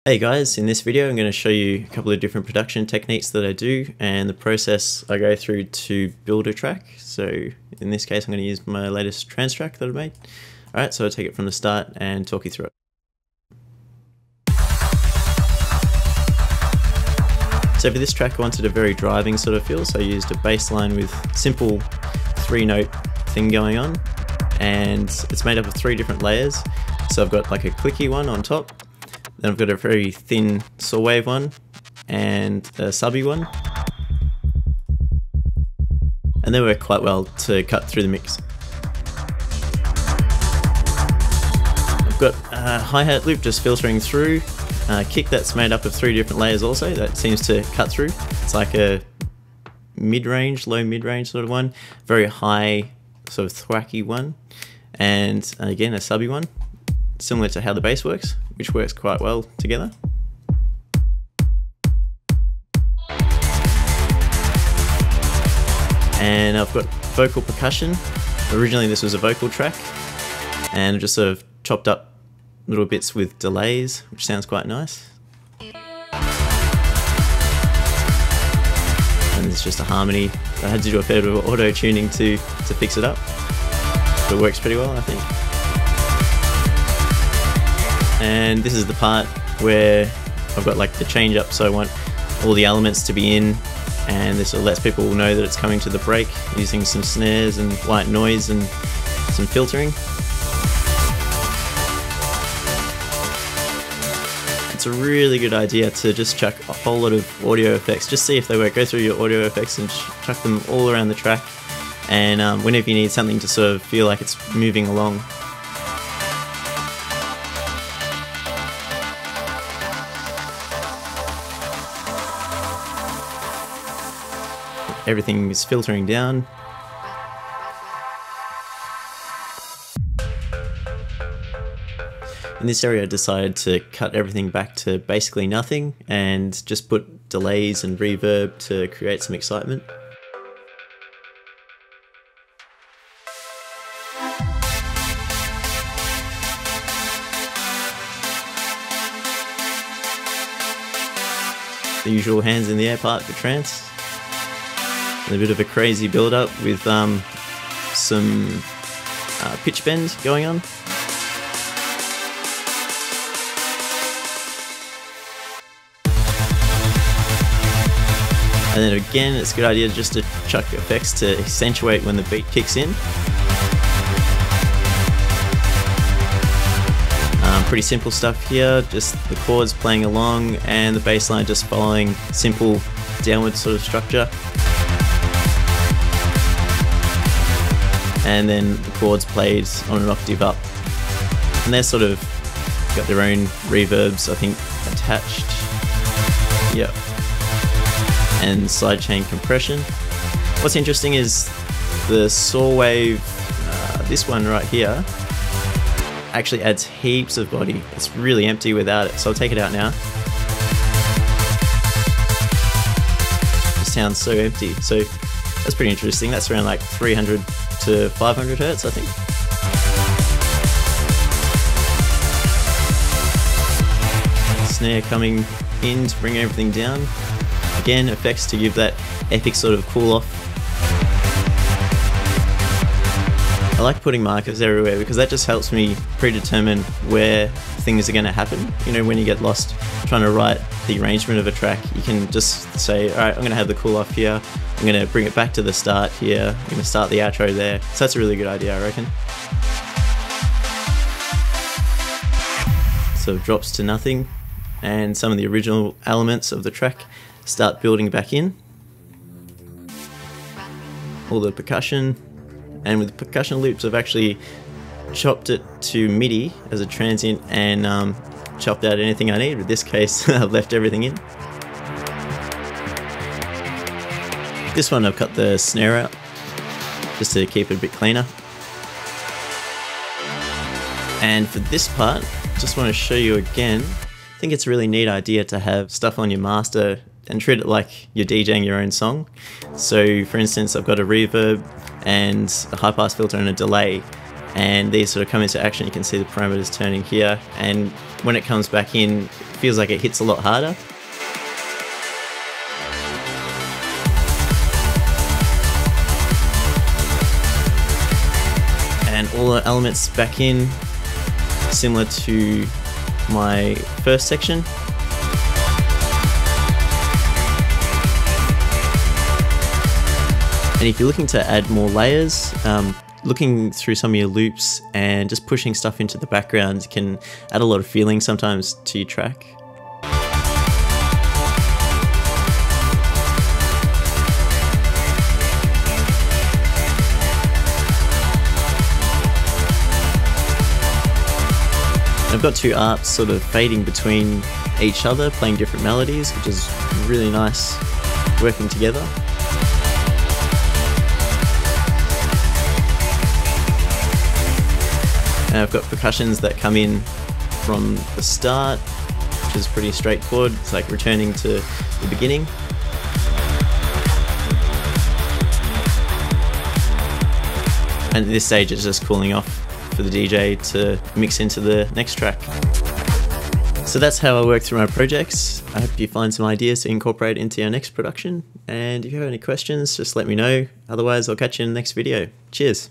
Hey guys, in this video I'm going to show you a couple of different production techniques that I do and the process I go through to build a track. So in this case I'm going to use my latest trance track that I made. Alright, so I'll take it from the start and talk you through it. So for this track I wanted a very driving sort of feel, so I used a bass line with simple 3-note thing going on, and it's made up of 3 different layers. So I've got like a clicky one on top, then I've got a very thin saw wave one and a subby one, and they work quite well to cut through the mix. I've got a hi-hat loop just filtering through, a kick that's made up of 3 different layers also that seems to cut through. It's like a mid-range, low mid-range sort of one, very high sort of thwacky one, and again a subby one, similar to how the bass works, which works quite well together. And I've got vocal percussion. Originally this was a vocal track, and I just sort of chopped up little bits with delays, which sounds quite nice. And it's just a harmony. I had to do a fair bit of auto tuning to fix it up, but it works pretty well, I think. And this is the part where I've got like the change up, so I want all the elements to be in, and this lets people know that it's coming to the break using some snares and white noise and some filtering. It's a really good idea to just chuck a whole lot of audio effects, just see if they work. Go through your audio effects and chuck them all around the track, and whenever you need something to sort of feel like it's moving along. Everything is filtering down. In this area I decided to cut everything back to basically nothing and just put delays and reverb to create some excitement. The usual hands in the air part for trance. A bit of a crazy build up with some pitch bend going on. And then again, it's a good idea just to chuck effects to accentuate when the beat kicks in. Pretty simple stuff here, just the chords playing along and the bass line just following simple downward sort of structure. And then the chords played on an octave up. And they're sort of got their own reverbs, I think, attached. Yep. And sidechain compression. What's interesting is the saw wave, this one right here, actually adds heaps of body. It's really empty without it, so I'll take it out now. It sounds so empty, so that's pretty interesting. That's around like 300 to 500 hertz, I think. Snare coming in to bring everything down. Again, effects to give that epic sort of cool off. I like putting markers everywhere because that just helps me predetermine where things are going to happen. You know, when you get lost trying to write the arrangement of a track, you can just say, alright, I'm going to have the cool off here, I'm going to bring it back to the start here, I'm going to start the outro there. So that's a really good idea, I reckon. So it drops to nothing, and some of the original elements of the track start building back in. All the percussion, and with the percussion loops I've actually chopped it to MIDI as a transient and chopped out anything I need. In this case I've left everything in. This one I've cut the snare out just to keep it a bit cleaner. And for this part, just want to show you again, I think it's a really neat idea to have stuff on your master and treat it like you're DJing your own song. So for instance, I've got a reverb and a high pass filter and a delay, and these sort of come into action. You can see the parameters turning here, and when it comes back in, it feels like it hits a lot harder. And all the elements back in, similar to my first section. And if you're looking to add more layers, looking through some of your loops and just pushing stuff into the background can add a lot of feeling sometimes to your track. I've got two arps sort of fading between each other, playing different melodies, which is really nice working together. And I've got percussions that come in from the start, which is pretty straightforward. It's like returning to the beginning. And at this stage it's just cooling off for the DJ to mix into the next track. So that's how I work through my projects. I hope you find some ideas to incorporate into your next production. And if you have any questions, just let me know. Otherwise, I'll catch you in the next video. Cheers.